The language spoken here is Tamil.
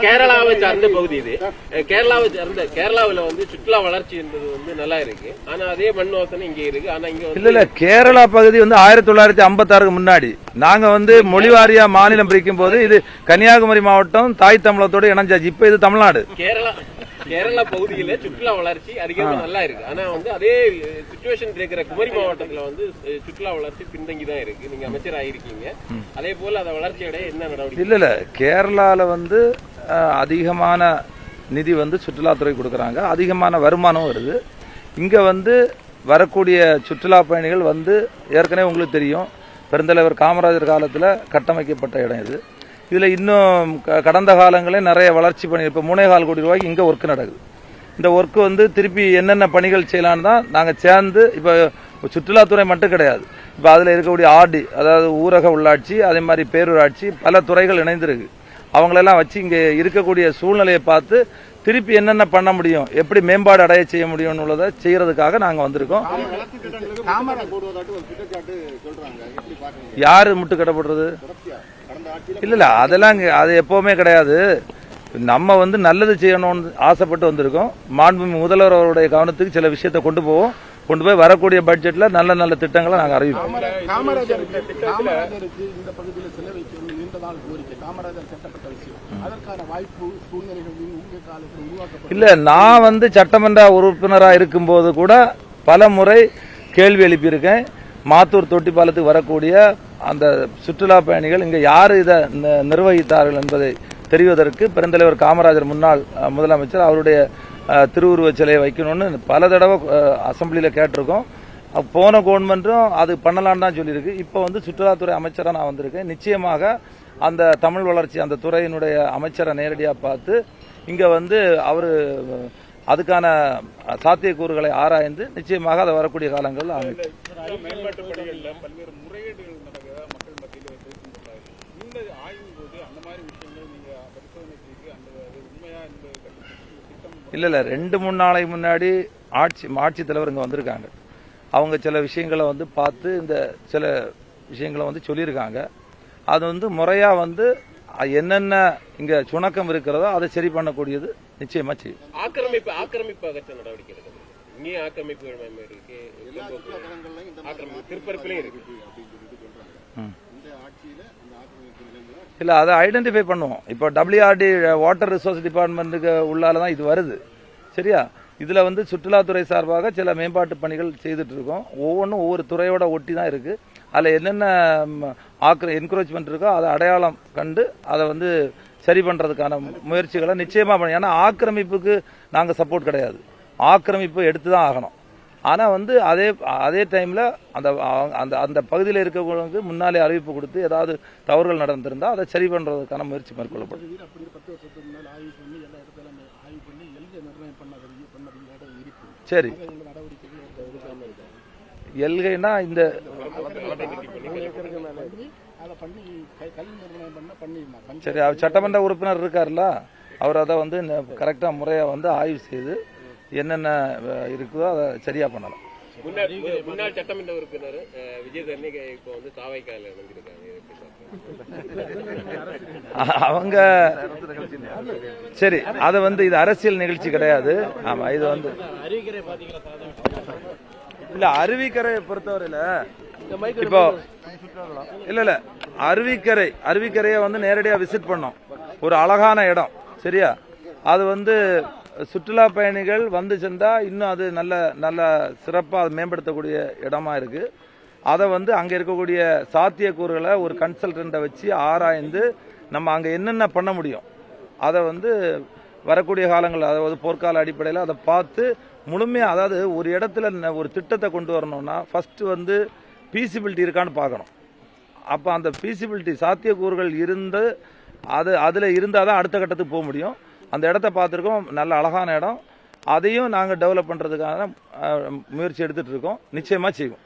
கேரளாவை சார்ந்த பகுதி இது. கேரளாவில் வந்து சுற்றுலா வளர்ச்சி என்பது வந்து நல்லா இருக்கு. ஆனா அதே மண் வாசனை இங்க இருக்கு. ஆனா இங்க இல்ல கேரளா பகுதி வந்து 1956 முன்னாடி நாங்க வந்து மொழிவாரியா மாநிலம் பிரிக்கும் போது இது கன்னியாகுமரி மாவட்டம் தாய் தமிழகத்தோடு இணைஞ்சாச்சு. இப்ப இது தமிழ்நாடு. கேரளா பகுதியில சுற்றுலா வளர்ச்சி அதிகமா நல்லா இருக்கு. ஆனா வந்து அதே சிச்சுவேஷன் இருக்கிற குமரி மாவட்டத்துல வந்து சுற்றுலா வளர்ச்சி பின்தங்கி தான் இருக்கு. நீங்க அமைச்சர் ஆயிருக்கீங்க, அதே போல அதை வளர்ச்சி அடைய என்ன நடவடிக்கை? இல்ல கேரளால வந்து அதிகமான நிதி வந்து சுற்றுலாத்துறை கொடுக்கறாங்க, அதிகமான வருமானம் வருது. இங்க வந்து வரக்கூடிய சுற்றுலா பயணிகள் வந்து ஏற்கனவே உங்களுக்கு தெரியும், பெருந்தலைவர் காமராஜர் காலத்துல கட்டமைக்கப்பட்ட இடம் இது. இதுல இன்னும் கடந்த காலங்களே நிறைய வளர்ச்சி பணி, இப்ப 3.25 கோடி ரூபாய்க்கு இங்க ஒர்க் நடக்குது. இந்த ஒர்க் வந்து திருப்பி என்னென்ன பணிகள் செய்யலான்னு தான் நாங்க சேர்ந்து, இப்ப சுற்றுலாத்துறை மட்டும் கிடையாது, இப்ப அதுல இருக்கக்கூடிய ஆர்டி, அதாவது ஊரக உள்ளாட்சி, அதே மாதிரி பேரூராட்சி, பல துறைகள் இணைந்திருக்கு. அவங்களெல்லாம் வச்சு இங்க இருக்கக்கூடிய சூழ்நிலையை பார்த்து திருப்பி என்னென்ன பண்ண முடியும், எப்படி மேம்பாடு அடைய செய்ய முடியும் உள்ளதை செய்யறதுக்காக நாங்க வந்திருக்கோம். யாரு முட்டு கட்டப்படுறது? இல்ல அதெல்லாம் அது எப்பவுமே கிடையாது. நம்ம வந்து நல்லது செய்யணும்னு ஆசைப்பட்டு வந்திருக்கோம். மாண்புமிகு முதல்வர் அவருடைய கவனத்துக்கு சில விஷயத்தை கொண்டு போய் வரக்கூடிய பட்ஜெட்ல நல்ல நல்ல திட்டங்களை நாங்க அறிவிப்போம். இல்ல நான் வந்து சட்டமன்ற உறுப்பினரா இருக்கும்போது கூட பல முறை கேள்வி எழுப்பியிருக்கேன். மாத்தூர் தொட்டிப்பாலத்துக்கு வரக்கூடிய அந்த சுற்றுலா பயணிகள் இங்க யாரு இதை நிர்வகித்தார்கள் என்பதை தெரிவதற்கு பெருந்தலைவர் காமராஜர் முன்னாள் முதலமைச்சர் அவருடைய திருவுருவச் சிலையை வைக்கணும்னு பல தடவை அசம்பிளியில கேட்டிருக்கோம். போன கவர்மெண்ட்டும் அது பண்ணலான்னு தான் சொல்லியிருக்கு. இப்ப வந்து சுற்றுலாத்துறை அமைச்சரா நான் வந்திருக்கேன். நிச்சயமாக அந்த தமிழ் வளர்ச்சி அந்த துறையினுடைய அமைச்சரை நேரடியா பார்த்து இங்க வந்து அவரு அதுக்கான சாத்தியக்கூறுகளை ஆராய்ந்து நிச்சயமாக அதை வரக்கூடிய காலங்கள் இல்ல 2-3 நாளைக்கு முன்னாடி ஆட்சித் தலைவர் இங்க வந்திருக்காங்க. அவங்க சில விஷயங்களை வந்து பார்த்து இந்த சில விஷயங்களை வந்து சொல்லியிருக்காங்க. அது வந்து முறையா வந்து என்னென்ன இங்க சுணக்கம் இருக்கிறதோ அதை சரி பண்ணக்கூடியது நிச்சயமா செய்யும். ஆக்கிரமிப்பு அகற்ற நடவடிக்கை இருக்கு. இங்கே ஆக்கிரமிப்பு இருக்கு, திருப்பரப்பிலையும் இருக்கு. இல்ல அதை ஐடென்டிஃபை பண்ணுவோம். இப்போ WRD வாட்டர் ரிசோர்ஸ் டிபார்ட்மெண்ட்டுக்கு உள்ளாலதான் இது வருது. சரியா? இதுல வந்து சுற்றுலாத்துறை சார்பாக சில மேம்பாட்டு பணிகள் செய்துட்டு இருக்கோம். ஒவ்வொன்றும் ஒவ்வொரு துறையோட ஒட்டி தான் இருக்கு. அதுல என்னென்ன என்கரேஜ்மெண்ட் இருக்கோ அதை அடையாளம் கண்டு அதை வந்து சரி பண்றதுக்கான முயற்சிகளை நிச்சயமா பண்ண. ஏன்னா ஆக்கிரமிப்புக்கு நாங்க சப்போர்ட் கிடையாது. ஆக்கிரமிப்பு எடுத்துதான் ஆகணும். ஆனா வந்து அதே டைம்ல அந்த பகுதியில் இருக்கவங்களுக்கு முன்னாலே அறிவிப்பு கொடுத்து ஏதாவது தவறுகள் நடந்திருந்தா அதை சரி பண்றதுக்கான முயற்சி மேற்கொள்ளப்படும். சரி, எல்கைனா இந்த சரி சட்டமன்ற உறுப்பினர் இருக்காருல்ல, அவர் அதை வந்து கரெக்டா முறையா வந்து ஆய்வு செய்து என்னென்ன இருக்குதோ அதை சரியா பண்ணலாம். முன்னாள் சட்டமன்ற உறுப்பினர் விஜயதரணி இப்போ வந்து தாவைக்கால அவங்க சரி, அதை வந்து இது அரசியல் நிகழ்ச்சி கிடையாது. ஆமா, இது வந்து இல்ல அருவிக்கரையை பொறுத்தவரையில இப்போ இல்ல அருவிக்கரையை வந்து நேரடியா விசிட் பண்ணோம். ஒரு அழகான இடம். சரியா? அது வந்து சுற்றுலா பயணிகள் வந்து சென்றா இன்னும் அது நல்ல நல்ல சிறப்பா மேம்படுத்தக்கூடிய இடமா இருக்கு. அதை வந்து அங்க இருக்கக்கூடிய சாத்தியக்கூறுகளை ஒரு கன்சல்டன்ட்டை வச்சு ஆராய்ந்து நம்ம அங்க என்னென்ன பண்ண முடியும் அதை வந்து வரக்கூடிய காலங்கள், அதாவது போர்க்கால அடிப்படையில் அதை பார்த்து முழுமையா, அதாவது ஒரு இடத்துல ஒரு திட்டத்தை கொண்டு வரணும்னா ஃபர்ஸ்ட் வந்து பீசிபிலிட்டி இருக்கான்னு பார்க்கணும். அப்ப அந்த பீசிபிலிட்டி சாத்தியக்கூறுகள் இருந்து அதுல இருந்தாதான் அடுத்த கட்டத்துக்கு போக முடியும். அந்த இடத்த பார்த்துருக்கோம், நல்ல அழகான இடம். அதையும் நாங்கள் டெவலப் பண்றதுக்கான முயற்சி எடுத்துட்டு இருக்கோம். நிச்சயமா செய்வோம்.